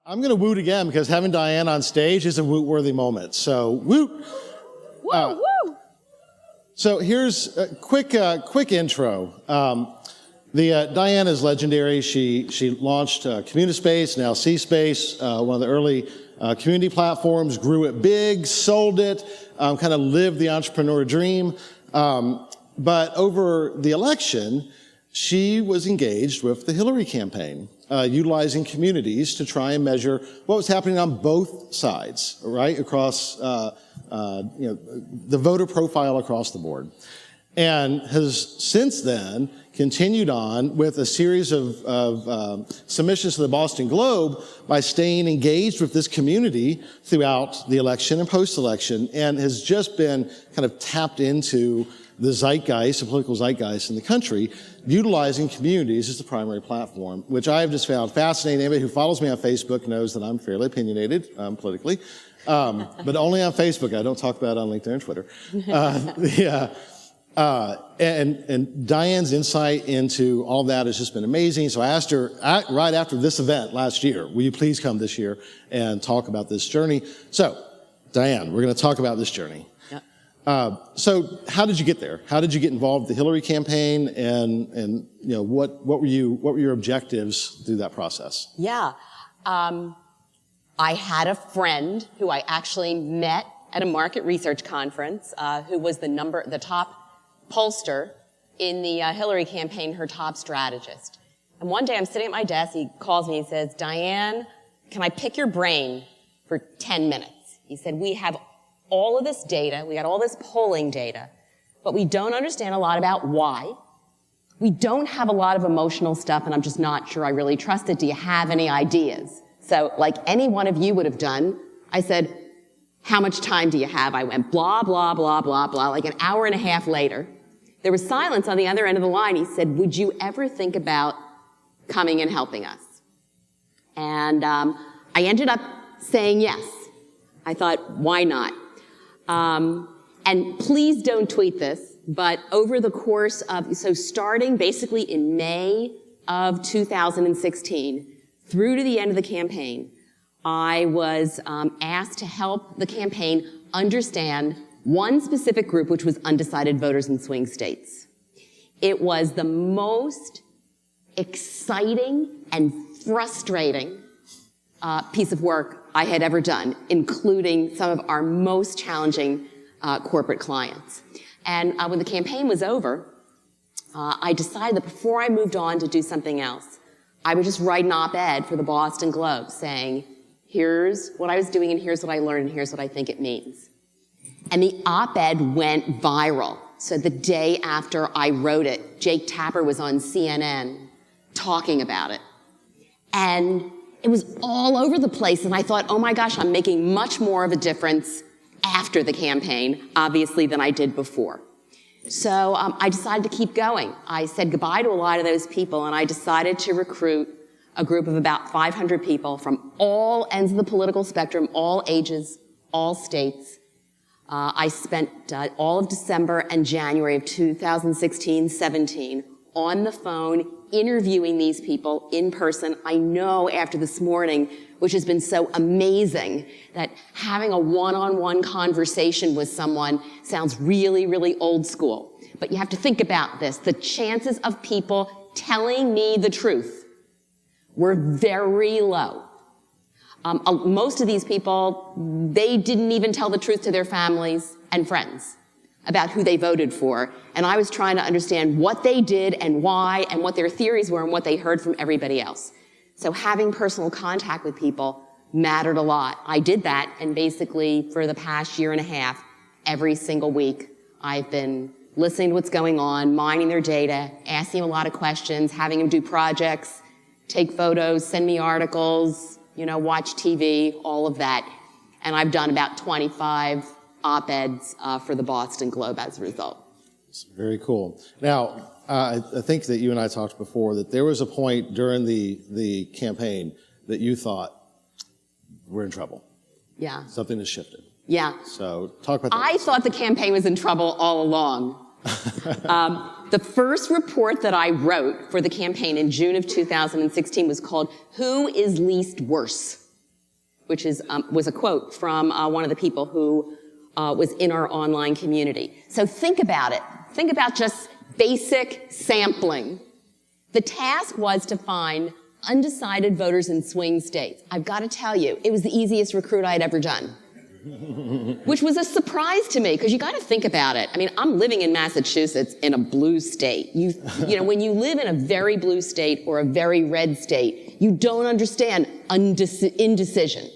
I'm going to woot again because having Diane on stage is a woot-worthy moment. So, woot! Woo, woo! So here's a quick intro. Diane is legendary. She launched CommuniSpace, now C-Space, one of the early community platforms, grew it big, sold it, kind of lived the entrepreneur dream. But over the election, she was engaged with the Hillary campaign, utilizing communities to try and measure what was happening on both sides, right, across the voter profile across the board. And has since then continued on with a series of submissions to the Boston Globe by staying engaged with this community throughout the election and post-election, and has just been kind of tapped into the zeitgeist, the political zeitgeist in the country, utilizing communities as the primary platform, which I have just found fascinating. Anybody who follows me on Facebook knows that I'm fairly opinionated politically, but only on Facebook. I don't talk about it on LinkedIn and Twitter. And Diane's insight into all that has just been amazing. So I asked her right after this event last year, will you please come this year and talk about this journey? So, Diane, we're going to talk about this journey. So how did you get there? How did you get involved with the Hillary campaign, and what were your objectives through that process? Yeah, I had a friend who I actually met at a market research conference, who was the top pollster in the Hillary campaign, her top strategist. And one day I'm sitting at my desk, he calls me and says, "Diane, can I pick your brain for 10 minutes?" He said, "We have all of this data, we got all this polling data, but we don't understand a lot about why. We don't have a lot of emotional stuff, and I'm just not sure I really trust it. Do you have any ideas?" So, like any one of you would have done, I said, "How much time do you have?" I went blah, blah, blah, blah, blah. Like an hour and a half later, there was silence on the other end of the line. He said, "Would you ever think about coming and helping us?" And I ended up saying yes. I thought, why not? And please don't tweet this, but over the course of, so starting basically in May of 2016 through to the end of the campaign, I was asked to help the campaign understand one specific group, which was undecided voters in swing states. It was the most exciting and frustrating piece of work I had ever done, including some of our most challenging corporate clients. And when the campaign was over, I decided that before I moved on to do something else, I would just write an op-ed for the Boston Globe saying, here's what I was doing, and here's what I learned, and here's what I think it means. And the op-ed went viral. So the day after I wrote it, Jake Tapper was on CNN talking about it. And it was all over the place, and I thought, oh my gosh, I'm making much more of a difference after the campaign, obviously, than I did before. So I decided to keep going. I said goodbye to a lot of those people, and I decided to recruit a group of about 500 people from all ends of the political spectrum, all ages, all states. I spent all of December and January of 2016-17 on the phone, interviewing these people in person. I know after this morning, which has been so amazing, that having a one-on-one conversation with someone sounds really, really old school. But you have to think about this. The chances of people telling me the truth were very low. Most of these people, they didn't even tell the truth to their families and friends about who they voted for. And I was trying to understand what they did and why, and what their theories were and what they heard from everybody else. So having personal contact with people mattered a lot. I did that, and basically for the past year and a half, every single week, I've been listening to what's going on, mining their data, asking them a lot of questions, having them do projects, take photos, send me articles, watch TV, all of that. And I've done about 25 op-eds for the Boston Globe as a result. It's very cool. Now, I think that you and I talked before that there was a point during the campaign that you thought, we're in trouble. Yeah. Something has shifted. Yeah. So talk about that. I thought the campaign was in trouble all along. The first report that I wrote for the campaign in June of 2016 was called "Who is Least Worse?" which was a quote from one of the people who was in our online community. So think about it. Think about just basic sampling. The task was to find undecided voters in swing states. I've got to tell you, it was the easiest recruit I'd ever done. Which was a surprise to me, because you got to think about it. I mean, I'm living in Massachusetts in a blue state. You know, when you live in a very blue state or a very red state, you don't understand indecision.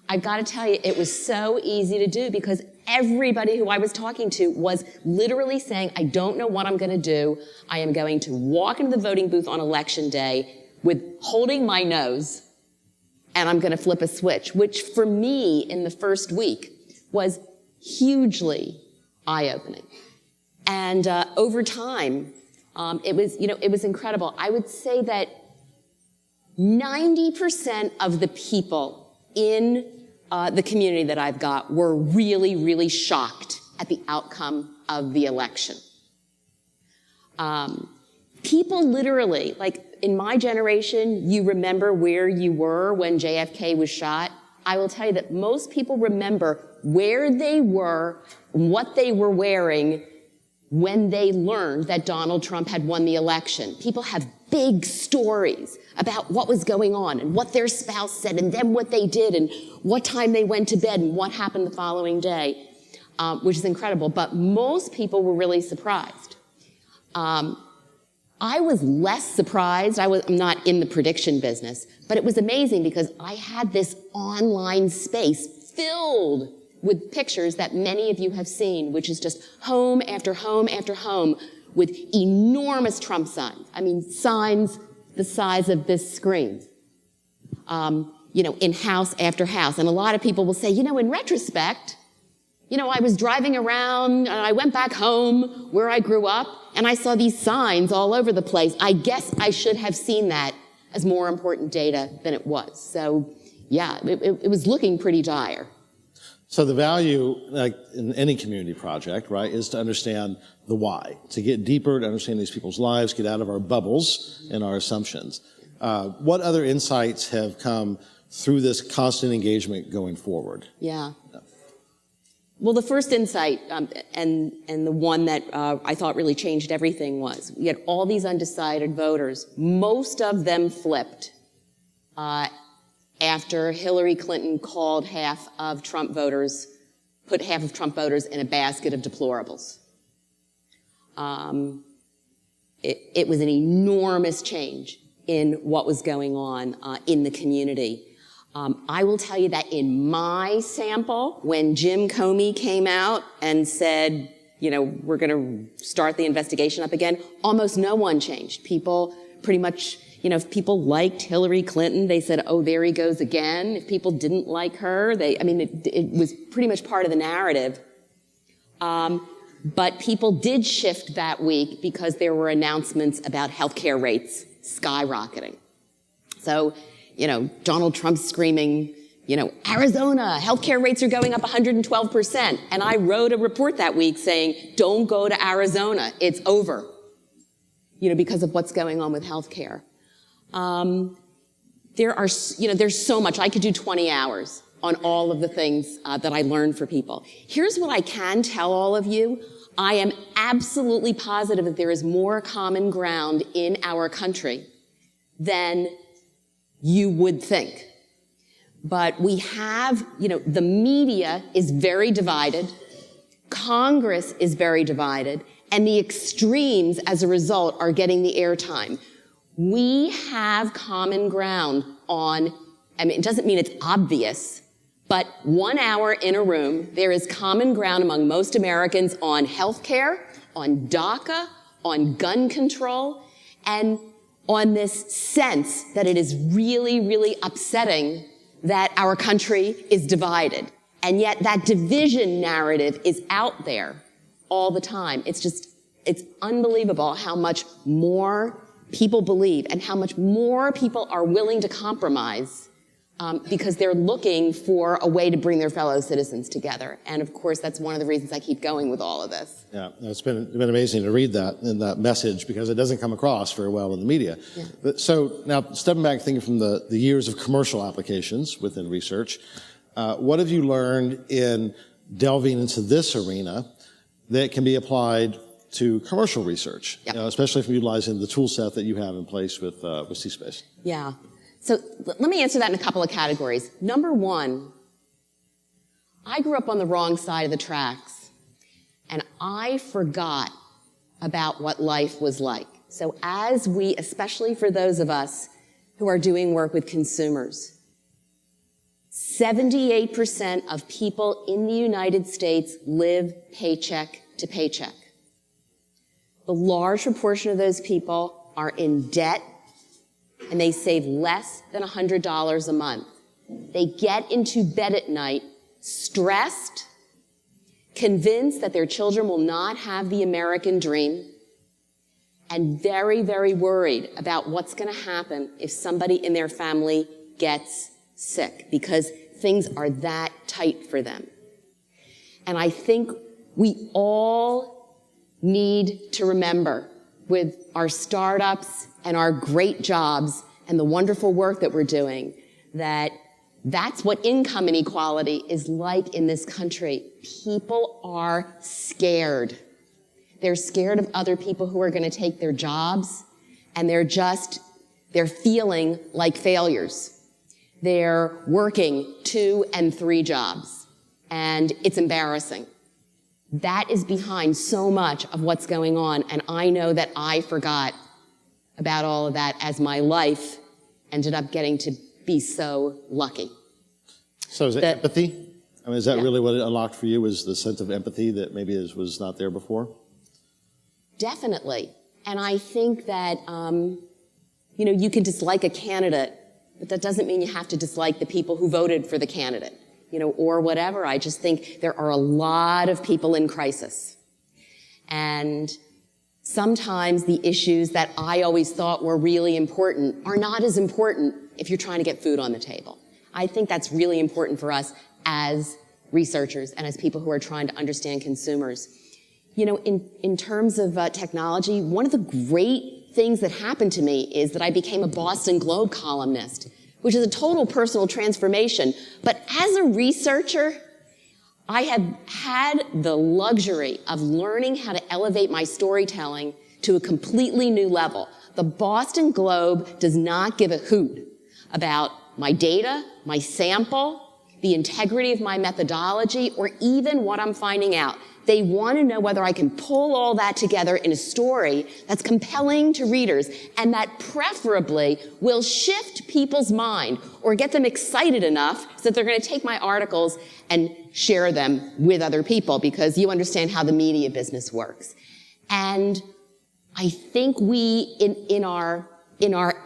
I've got to tell you, it was so easy to do, because everybody who I was talking to was literally saying, I don't know what I'm going to do. I am going to walk into the voting booth on election day with holding my nose, and I'm going to flip a switch, which for me in the first week was hugely eye-opening. And over time, it was incredible. I would say that 90% of the people in the community that I've got were really, really shocked at the outcome of the election. People literally, like in my generation, you remember where you were when JFK was shot. I will tell you that most people remember where they were, what they were wearing when they learned that Donald Trump had won the election. People have big stories about what was going on and what their spouse said and then what they did and what time they went to bed and what happened the following day, which is incredible. But most people were really surprised. I was less surprised. I'm not in the prediction business, but it was amazing because I had this online space filled with pictures that many of you have seen, which is just home after home after home with enormous Trump signs. I mean, signs the size of this screen, in house after house. And a lot of people will say, in retrospect, I was driving around and I went back home where I grew up and I saw these signs all over the place. I guess I should have seen that as more important data than it was. So yeah, it was looking pretty dire. So the value, like in any community project, right, is to understand the why, to get deeper, to understand these people's lives, get out of our bubbles and our assumptions. What other insights have come through this constant engagement going forward? Yeah. Well, the first insight, and the one that I thought really changed everything was, we had all these undecided voters. Most of them flipped after Hillary Clinton called put half of Trump voters in a basket of deplorables. It was an enormous change in what was going on in the community. I will tell you that in my sample, when Jim Comey came out and said, we're going to start the investigation up again, almost no one changed. People pretty much, if people liked Hillary Clinton, they said, oh, there he goes again. If people didn't like her, it was pretty much part of the narrative. But people did shift that week because there were announcements about healthcare rates skyrocketing. So, Donald Trump screaming, Arizona, healthcare rates are going up 112%. And I wrote a report that week saying, don't go to Arizona. It's over, because of what's going on with healthcare. There's so much. I could do 20 hours on all of the things that I learned for people. Here's what I can tell all of you. I am absolutely positive that there is more common ground in our country than you would think. But we have, the media is very divided, Congress is very divided, and the extremes as a result are getting the airtime. We have common ground on, it doesn't mean it's obvious, but 1 hour in a room, there is common ground among most Americans on healthcare, on DACA, on gun control, and on this sense that it is really, really upsetting that our country is divided. And yet that division narrative is out there all the time. It's unbelievable how much more people believe and how much more people are willing to compromise because they're looking for a way to bring their fellow citizens together. And of course, that's one of the reasons I keep going with all of this. Yeah, it's been amazing to read that and that message because it doesn't come across very well in the media. Yeah. So now, stepping back, thinking from the years of commercial applications within research, what have you learned in delving into this arena that can be applied to commercial research, Yep. Especially from utilizing the tool set that you have in place with C-Space? Yeah. So let me answer that in a couple of categories. Number one, I grew up on the wrong side of the tracks, and I forgot about what life was like. So as we, especially for those of us who are doing work with consumers, 78% of people in the United States live paycheck to paycheck. The large proportion of those people are in debt, and they save less than $100 a month. They get into bed at night stressed, convinced that their children will not have the American dream, and very, very worried about what's going to happen if somebody in their family gets sick, because things are that tight for them. And I think we all need to remember, with our startups and our great jobs and the wonderful work that we're doing, that that's what income inequality is like in this country. People are scared. They're scared of other people who are going to take their jobs, and they're feeling like failures. They're working 2 and 3 jobs, and it's embarrassing. That is behind so much of what's going on, and I know that I forgot about all of that as my life ended up getting to be so lucky. So is it empathy? I mean, is that really what it unlocked for you, was the sense of empathy that maybe was not there before? Definitely. And I think that, you can dislike a candidate, but that doesn't mean you have to dislike the people who voted for the candidate, or whatever. I just think there are a lot of people in crisis. And sometimes the issues that I always thought were really important are not as important if you're trying to get food on the table. I think that's really important for us as researchers and as people who are trying to understand consumers. In terms of technology, one of the great things that happened to me is that I became a Boston Globe columnist, which is a total personal transformation. But as a researcher, I have had the luxury of learning how to elevate my storytelling to a completely new level. The Boston Globe does not give a hoot about my data, my sample, the integrity of my methodology, or even what I'm finding out. They want to know whether I can pull all that together in a story that's compelling to readers and that preferably will shift people's mind or get them excited enough so that they're going to take my articles and share them with other people, because you understand how the media business works. And I think we, in our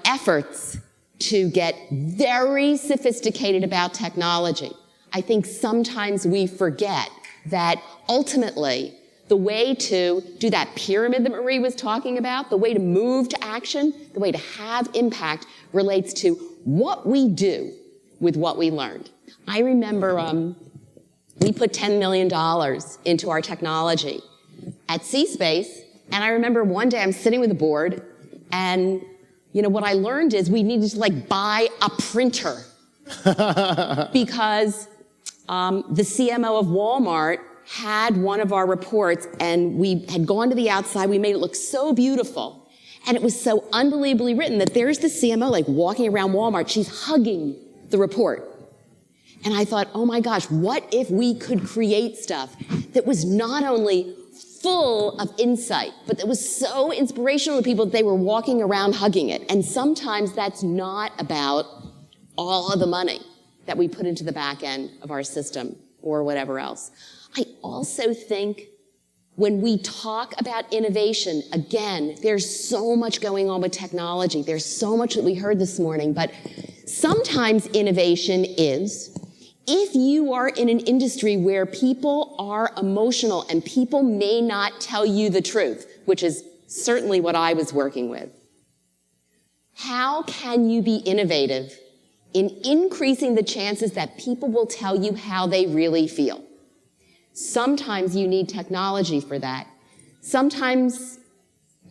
efforts to get very sophisticated about technology, I think sometimes we forget that ultimately the way to do that pyramid that Marie was talking about, the way to move to action, the way to have impact, relates to what we do with what we learned. I remember we put $10 million into our technology at C-Space, and I remember one day I'm sitting with the board, and what I learned is we needed to buy a printer because the CMO of Walmart had one of our reports, and we had gone to the outside. We made it look so beautiful, and it was so unbelievably written that there's the CMO walking around Walmart. She's hugging the report. And I thought, oh my gosh, what if we could create stuff that was not only full of insight, but that was so inspirational to people that they were walking around hugging it. And sometimes that's not about all of the money that we put into the back end of our system or whatever else. I also think when we talk about innovation, again, there's so much going on with technology. There's so much that we heard this morning, but sometimes innovation is, if you are in an industry where people are emotional and people may not tell you the truth, which is certainly what I was working with, how can you be innovative in increasing the chances that people will tell you how they really feel. Sometimes you need technology for that. Sometimes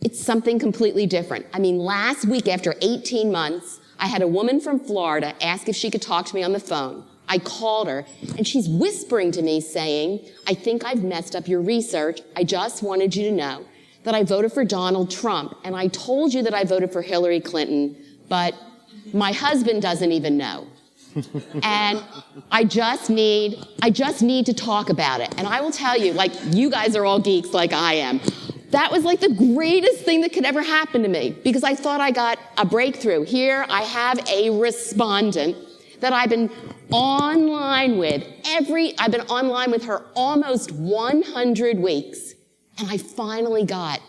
it's something completely different. I mean, last week, after 18 months, I had a woman from Florida ask if she could talk to me on the phone. I called her, and she's whispering to me saying, I think I've messed up your research. I just wanted you to know that I voted for Donald Trump, and I told you that I voted for Hillary Clinton, but my husband doesn't even know. And I just need to talk about it. And I will tell you, like, you guys are all geeks like I am. That was like the greatest thing that could ever happen to me, because I thought I got a breakthrough. Here I have a respondent that I've been online with I've been online with her almost 100 weeks. And I finally got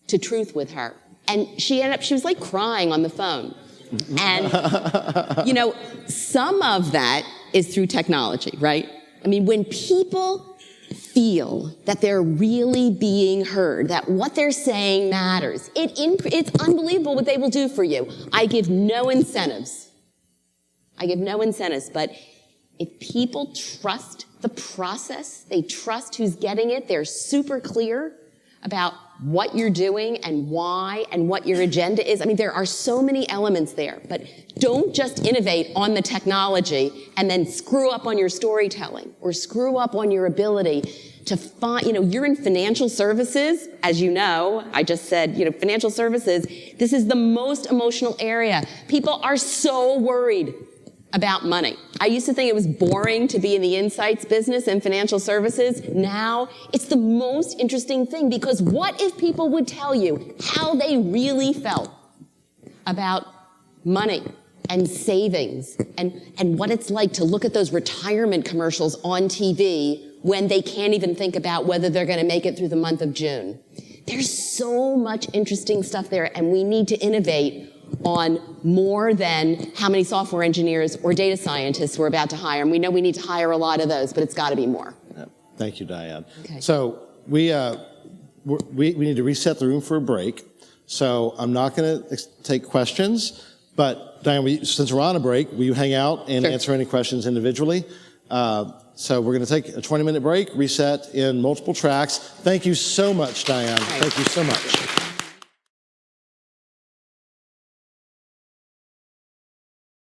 to truth with her. And she was like crying on the phone. And, you know, some of that is through technology, right? I mean, when people feel that they're really being heard, that what they're saying matters, it's unbelievable what they will do for you. I give no incentives. But if people trust the process, they trust who's getting it, they're super clear about what you're doing and why and what your agenda is. I mean, there are so many elements there, but don't just innovate on the technology and then screw up on your storytelling or screw up on your ability to find, you know, you're in financial services, as you know, I just said, you know, financial services, this is the most emotional area. People are so worried about money. I used to think it was boring to be in the insights business and financial services. Now, it's the most interesting thing, because what if people would tell you how they really felt about money and savings and what it's like to look at those retirement commercials on TV when they can't even think about whether they're going to make it through the month of June. There's so much interesting stuff there, and we need to innovate on more than how many software engineers or data scientists we're about to hire. And we know we need to hire a lot of those, but it's got to be more. Thank you, Diane. Okay. So we need to reset the room for a break. So I'm not going to take questions, but Diane, since we're on a break, will you hang out and answer any questions individually? So we're going to take a 20-minute break, reset in multiple tracks. Thank you so much, Diane. Thank you so much.